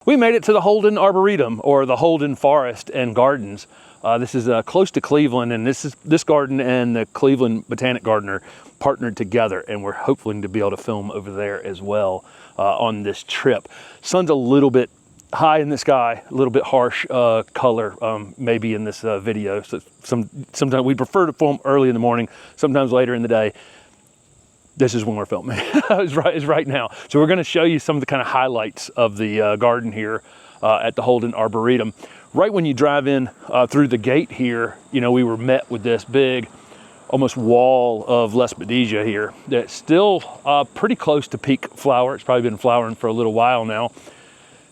We made it to the Holden Arboretum, or the Holden Forest and Gardens. This is close to Cleveland, and this garden and the Cleveland Botanic Garden are partnered together, and we're hoping to be able to film over there as well on this trip. Sun's a little bit high in the sky, a little bit harsh color maybe in this video. So sometimes we prefer to film early in the morning, sometimes later in the day. This is when we're filming. It's right now. So we're going to show you some of the kind of highlights of the garden here at the Holden Arboretum. Right when you drive in through the gate here, you know, we were met with this big, almost wall of Lespedeza here that's still pretty close to peak flower. It's probably been flowering for a little while now.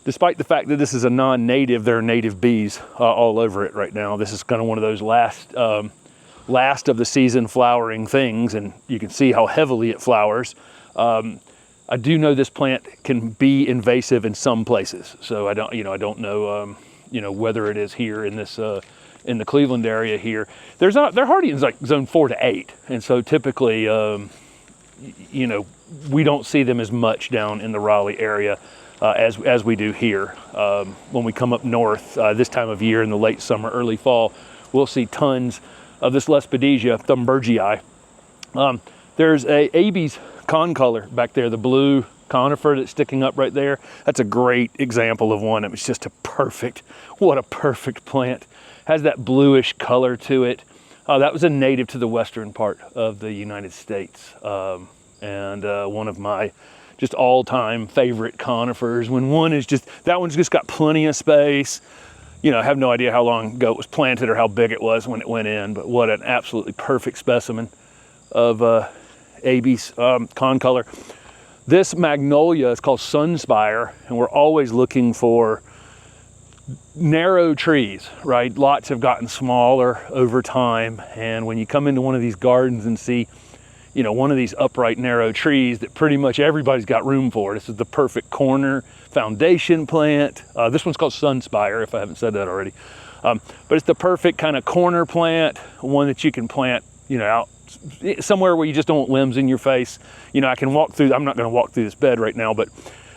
Despite the fact that this is a non-native, there are native bees all over it right now. This is kind of one of those last of the season flowering things, and you can see how heavily it flowers. I do know this plant can be invasive in some places, so I don't know whether it is here in this in the Cleveland area here. They're hardy in like zone 4 to 8, and so typically we don't see them as much down in the Raleigh area as we do here. When we come up north this time of year in the late summer, early fall, we'll see tons of this Lespedeza thunbergii. There's a Abies concolor back there, the blue conifer that's sticking up right there. That's a great example of one. It was just what a perfect plant. Has that bluish color to it. That was a native to the western part of the United States. And one of my just all-time favorite conifers. That one's just got plenty of space. You know, I have no idea how long ago it was planted or how big it was when it went in, but what an absolutely perfect specimen of Abies concolor. This magnolia is called sunspire, and we're always looking for narrow trees, right? Lots have gotten smaller over time, and when you come into one of these gardens and see, you know, one of these upright narrow trees that pretty much everybody's got room for, this is the perfect corner foundation plant. This one's called sunspire, if I haven't said that already. But it's the perfect kind of corner plant, one that you can plant, you know, out somewhere where you just don't want limbs in your face. You know, I can walk through, I'm not going to walk through this bed right now, but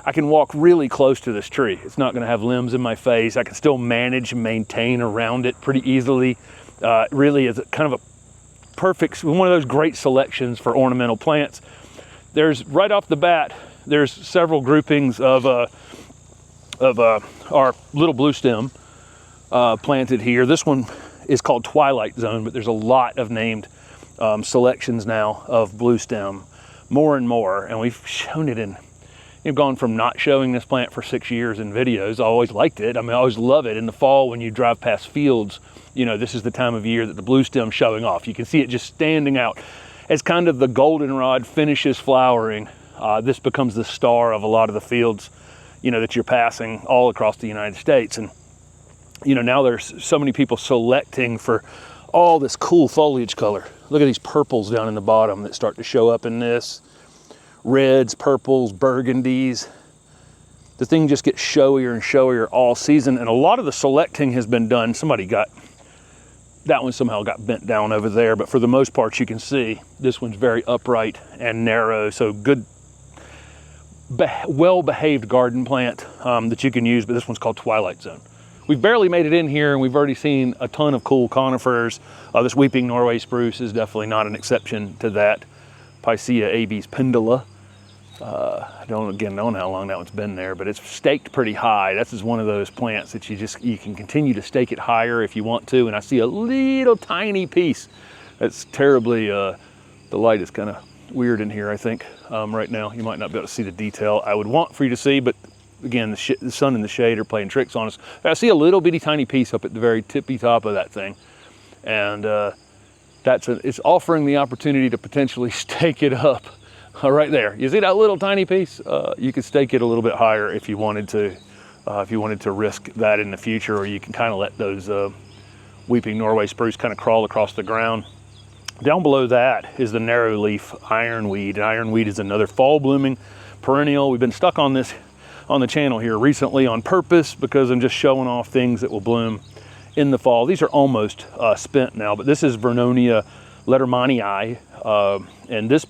I can walk really close to this tree. It's not going to have limbs in my face. I can still manage and maintain around it pretty easily. Really is kind of a perfect, one of those great selections for ornamental plants. There's right off the bat, there's several groupings of our little blue stem planted here. This one is called Twilight Zone, but there's a lot of named selections now of blue stem, more and more, and we've shown it in, you've gone from not showing this plant for 6 years in videos. I always liked it. I mean, I always love it. In the fall when you drive past fields, you know, this is the time of year that the blue stem's showing off. You can see it just standing out. As kind of the goldenrod finishes flowering, this becomes the star of a lot of the fields, you know, that you're passing all across the United States. And, you know, now there's so many people selecting for all this cool foliage color. Look at these purples down in the bottom that start to show up in this. Reds, purples, burgundies. The thing just gets showier and showier all season, and a lot of the selecting has been done. That one somehow got bent down over there, but for the most part you can see this one's very upright and narrow, so good, well-behaved garden plant that you can use, but this one's called Twilight Zone. We've barely made it in here, and we've already seen a ton of cool conifers. This weeping Norway spruce is definitely not an exception to that. Picea Abies pendula. I don't know how long that one's been there, but it's staked pretty high. This is one of those plants that you can continue to stake it higher if you want to. And I see a little tiny piece that's terribly, the light is kind of weird in here, I think, right now. You might not be able to see the detail I would want for you to see, but again, the sun and the shade are playing tricks on us. I see a little bitty tiny piece up at the very tippy top of that thing. And it's offering the opportunity to potentially stake it up right there. You see that little tiny piece? You could stake it a little bit higher if you wanted to risk that in the future, or you can kind of let those weeping Norway spruce kind of crawl across the ground. Down below that is the narrow leaf ironweed. Ironweed is another fall blooming perennial. We've been stuck on this on the channel here recently on purpose because I'm just showing off things that will bloom in the fall. These are almost spent now, but this is Vernonia lettermanii, and this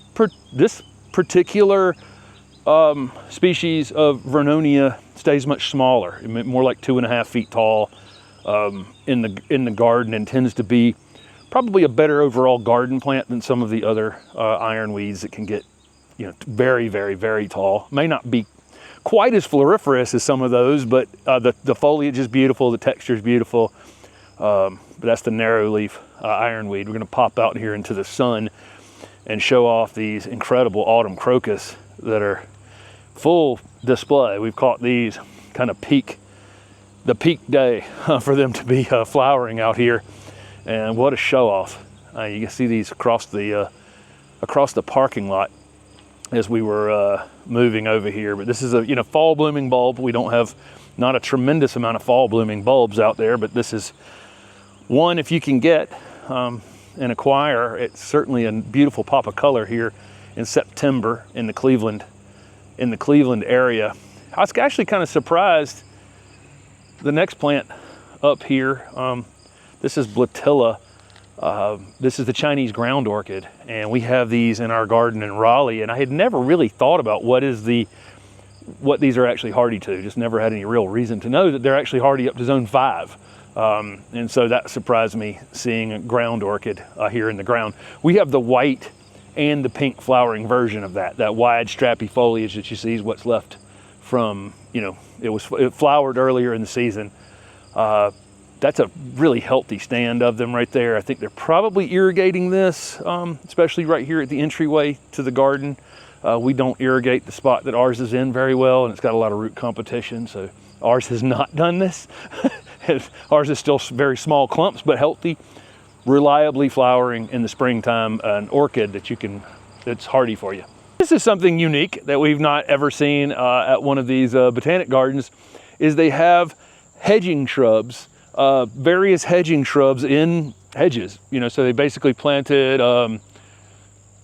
particular species of Vernonia stays much smaller, more like 2.5 feet tall in the garden, and tends to be probably a better overall garden plant than some of the other ironweeds that can get, you know, very, very, very tall. May not be quite as floriferous as some of those, but the foliage is beautiful, the texture is beautiful. But that's the narrow leaf ironweed. We're going to pop out here into the sun and show off these incredible autumn crocus that are full display. We've caught these kind of the peak day for them to be flowering out here, and what a show off. You can see these across the parking lot as we were moving over here. But this is a, you know, fall blooming bulb. We don't have not a tremendous amount of fall blooming bulbs out there, but this is one, if you can get and acquire. It's certainly a beautiful pop of color here in September in the Cleveland area. I was actually kind of surprised. The next plant up here, this is Blatilla. This is the Chinese ground orchid, and we have these in our garden in Raleigh, and I had never really thought about what these are actually hardy to. Just never had any real reason to know that they're actually hardy up to zone 5. And so that surprised me, seeing a ground orchid here in the ground. We have the white and the pink flowering version of that wide strappy foliage that you see is what's left from, you know, it flowered earlier in the season. That's a really healthy stand of them right there. I think they're probably irrigating this, especially right here at the entryway to the garden. We don't irrigate the spot that ours is in very well, and it's got a lot of root competition, so ours has not done this. Ours is still very small clumps, but healthy, reliably flowering in the springtime, an orchid that's hardy for you. This is something unique that we've not ever seen at one of these botanic gardens, is they have hedging shrubs, various hedging shrubs in hedges. You know, so they basically planted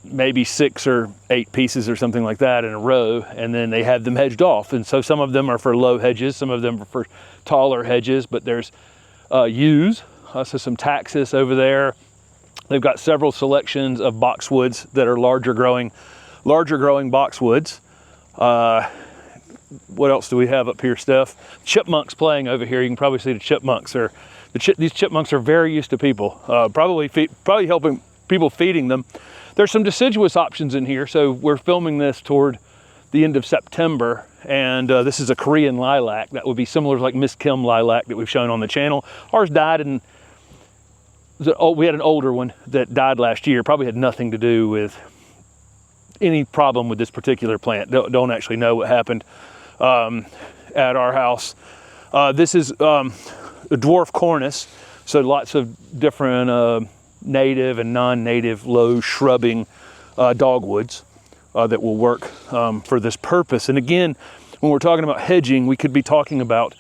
maybe 6 or 8 pieces or something like that in a row, and then they have them hedged off. And so some of them are for low hedges, some of them are for taller hedges, but there's yews, so some taxus over there. They've got several selections of boxwoods that are larger growing boxwoods. What else do we have up here, Steph? Chipmunks playing over here. You can probably see the chipmunks these chipmunks are very used to people, probably helping people feeding them. There's some deciduous options in here. So we're filming this toward the end of September, and this is a Korean lilac that would be similar to like Miss Kim lilac that we've shown on the channel. Ours died we had an older one that died last year. Probably had nothing to do with any problem with this particular plant. Don't actually know what happened at our house. This is a dwarf cornice, so lots of different native and non-native low shrubbing dogwoods that will work for this purpose. And again, when we're talking about hedging, we could be talking about,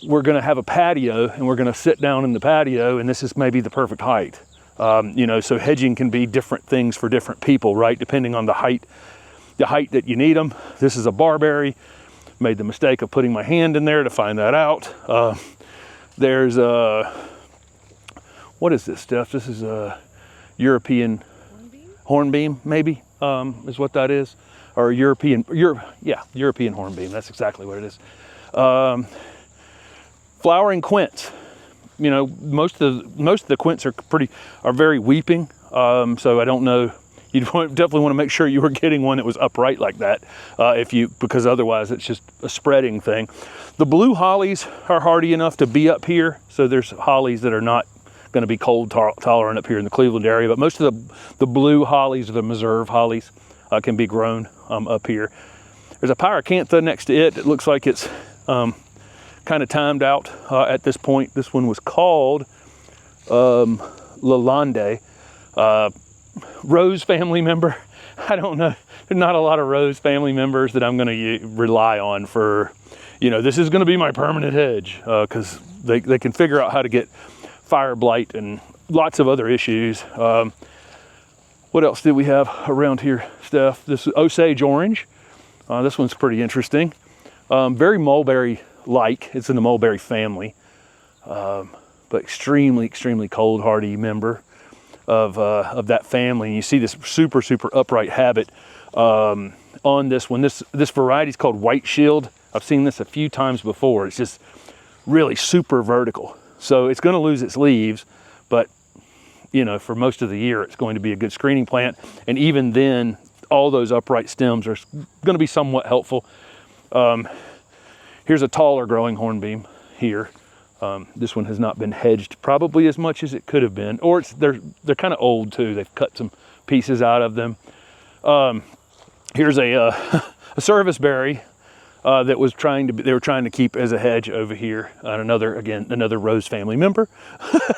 we're going to have a patio and we're going to sit down in the patio, and this is maybe the perfect height. You know, so hedging can be different things for different people, right? Depending on the height that you need them. This is a barberry. Made the mistake of putting my hand in there to find that out. There's what is this stuff? This is a European hornbeam, maybe, is what that is. Or European hornbeam. That's exactly what it is. Flowering quince. You know, most of the quince are very weeping. So I don't know. You definitely want to make sure you were getting one that was upright like that, because otherwise it's just a spreading thing. The blue hollies are hardy enough to be up here. So there's hollies that are not going to be cold tolerant up here in the Cleveland area, but most of the blue hollies, or the Meserve hollies, can be grown up here. There's a pyracantha next to it. It looks like it's kind of timed out at this point. This one was called Lalande. Rose family member. I don't know. There's not a lot of rose family members that I'm going to rely on for, you know, this is going to be my permanent hedge, because they can figure out how to get fire blight and lots of other issues. What else did we have around here, Steph? This is Osage orange. This one's pretty interesting. Very mulberry-like. It's in the mulberry family, but extremely, extremely cold hardy member of that family. And you see this super, super upright habit on this one. This variety is called White Shield. I've seen this a few times before. It's just really super vertical. So it's going to lose its leaves, but you know, for most of the year, it's going to be a good screening plant. And even then, all those upright stems are going to be somewhat helpful. Here's a taller growing hornbeam here. This one has not been hedged probably as much as it could have been, or they're kind of old too. They've cut some pieces out of them. Here's a service berry that they were trying to keep as a hedge over here. And another rose family member.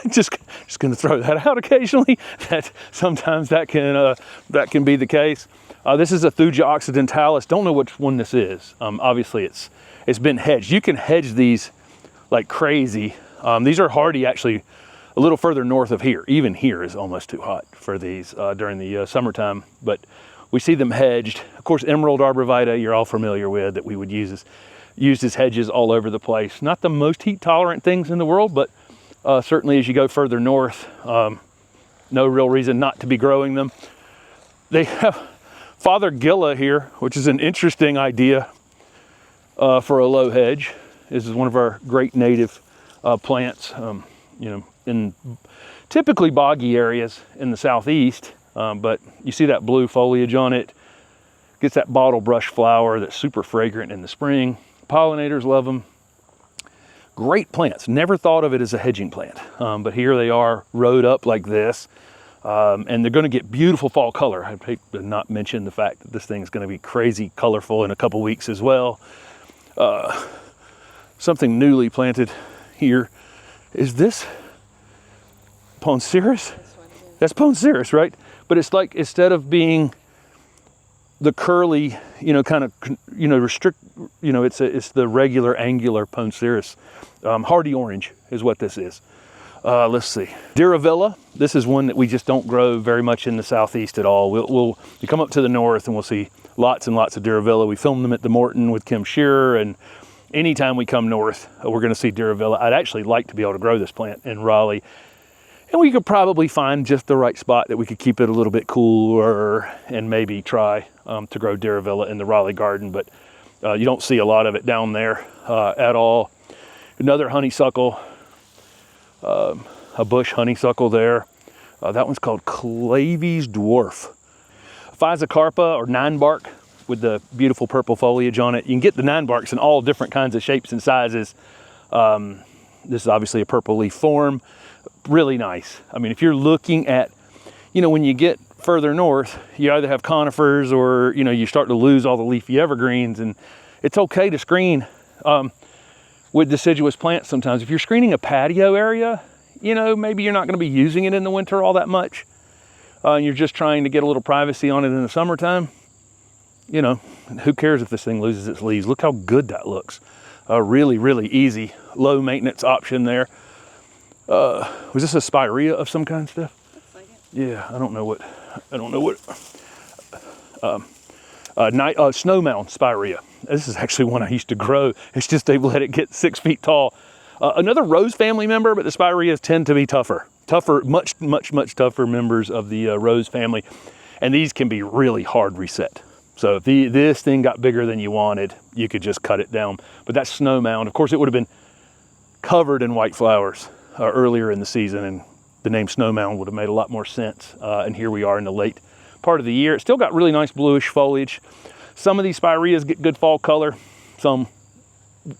just going to throw that out occasionally. That sometimes that can be the case. This is a Thuja occidentalis. Don't know which one this is. Obviously it's been hedged. You can hedge these like crazy. These are hardy actually a little further north of here. Even here is almost too hot for these during the summertime, but we see them hedged. Of course, emerald arborvitae you're all familiar with, that we would use as hedges all over the place. Not the most heat tolerant things in the world, but certainly as you go further north, no real reason not to be growing them. They have Fothergilla here, which is an interesting idea for a low hedge. This is one of our great native plants, you know, in typically boggy areas in the southeast. But you see that blue foliage on it. Gets that bottle brush flower that's super fragrant in the spring. Pollinators love them. Great plants. Never thought of it as a hedging plant, but here they are rowed up like this. And they're going to get beautiful fall color. I hate to not mention the fact that this thing's going to be crazy colorful in a couple weeks as well. Something newly planted here. Is this Ponceris? That's Ponceris, right? But it's like, instead of being the curly, you know, kind of, you know, it's the regular angular Ponceris. Hardy orange is what this is. Let's see. Diravilla. This is one that we just don't grow very much in the southeast at all. You come up to the north and we'll see lots and lots of Diravilla. We filmed them at the Morton with Kim Shearer, and anytime we come north, we're going to see Diravilla. I'd actually like to be able to grow this plant in Raleigh. And we could probably find just the right spot that we could keep it a little bit cooler and maybe try to grow Diravilla in the Raleigh garden, but you don't see a lot of it down there at all. Another honeysuckle, a bush honeysuckle there. That one's called Clavy's Dwarf. Physocarpa, or nine bark, with the beautiful purple foliage on it. You can get the nine barks in all different kinds of shapes and sizes. This is obviously a purple leaf form. Really nice. I mean, if you're looking at, you know, when you get further north, you either have conifers or, you know, you start to lose all the leafy evergreens, and it's okay to screen with deciduous plants sometimes. If you're screening a patio area, you know, maybe you're not going to be using it in the winter all that much. You're just trying to get a little privacy on it in the summertime. You know, who cares if this thing loses its leaves? Look how good that looks. Really, really easy, low maintenance option there. Was this a spirea of some kind, Steph? Looks like it. Yeah, I don't know what. Snowmound spirea. This is actually one I used to grow. It's just they've let it get 6 feet tall. Another rose family member, but the spireas tend to be tougher, much tougher members of the rose family, and these can be really hard reset. So if this thing got bigger than you wanted, you could just cut it down. But that snowmound, of course, it would have been covered in white flowers earlier in the season, and the name snowmound would have made a lot more sense. And here we are in the late part of the year. It's still got really nice bluish foliage. Some of these spireas get good fall color, some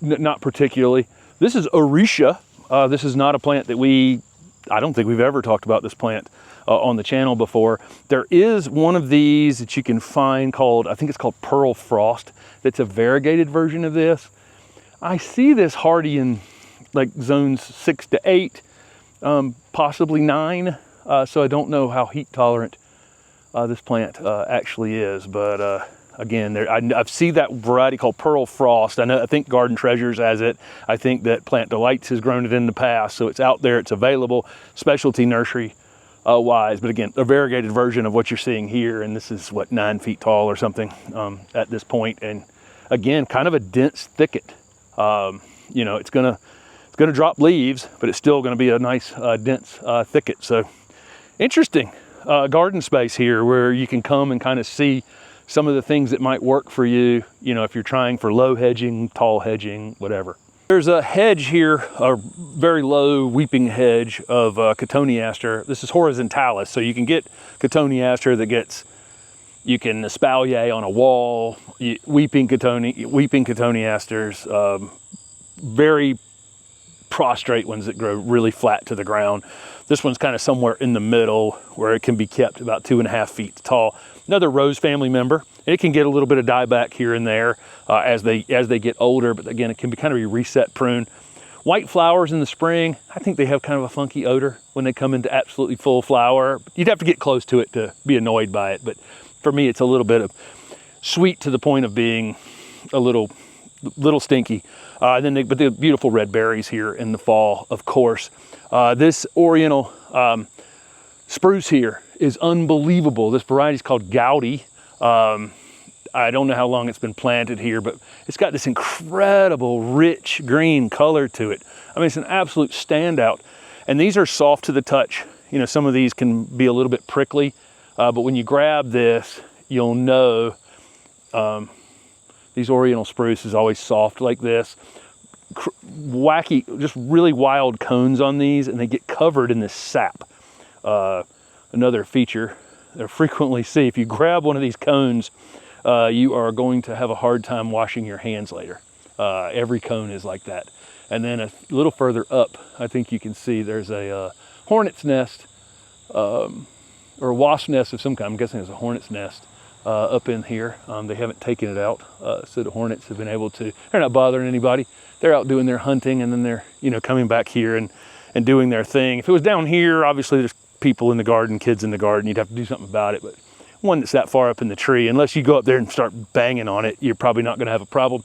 not particularly. This is Orisha. This is not a plant that I don't think we've ever talked about this plant on the channel before. There is one of these that you can find called, I think it's called Pearl Frost, that's a variegated version of this. I see this hardy in like zones 6 to 8, possibly 9. So I don't know how heat tolerant this plant actually is, but again, I see that variety called Pearl Frost. I think Garden Treasures has it. I think that Plant Delights has grown it in the past, so it's out there, it's available, specialty nursery wise. But again, a variegated version of what you're seeing here, and this is what, 9 feet tall or something at this point. And again, kind of a dense thicket. You know, it's gonna drop leaves, but it's still gonna be a nice dense thicket. So interesting garden space here where you can come and kind of see some of the things that might work for you, you know, if you're trying for low hedging, tall hedging, whatever. There's a hedge here, a very low weeping hedge of cotoneaster. This is horizontalis, so you can get cotoneaster that gets, you can espalier on a wall, weeping cotoneasters, very prostrate ones that grow really flat to the ground. This one's kind of somewhere in the middle where it can be kept about 2.5 feet tall. Another rose family member. It can get a little bit of dieback here and there as they get older, but again, it can be kind of a reset prune. White flowers in the spring, I think they have kind of a funky odor when they come into absolutely full flower. You'd have to get close to it to be annoyed by it, but for me, it's a little bit of sweet to the point of being a little stinky. But the beautiful red berries here in the fall, of course. This Oriental spruce here is unbelievable. This variety is called Goudy. I don't know how long it's been planted here, but it's got this incredible rich green color to it. I mean, it's an absolute standout. And these are soft to the touch. You know, some of these can be a little bit prickly, but when you grab this, you'll know these Oriental spruce is always soft like this. Wacky, just really wild cones on these, and they get covered in this sap. Another feature that I frequently see, if you grab one of these cones, you are going to have a hard time washing your hands later. Every cone is like that. And then a little further up, I think you can see there's a hornet's nest, or a wasp nest of some kind. I'm guessing it's a hornet's nest up in here. They haven't taken it out, so the hornets have been able to, they're not bothering anybody. They're out doing their hunting, and then they're, you know, coming back here and doing their thing. If it was down here, obviously there's people in the garden, kids in the garden, you'd have to do something about it. But one that's that far up in the tree, unless you go up there and start banging on it, you're probably not going to have a problem.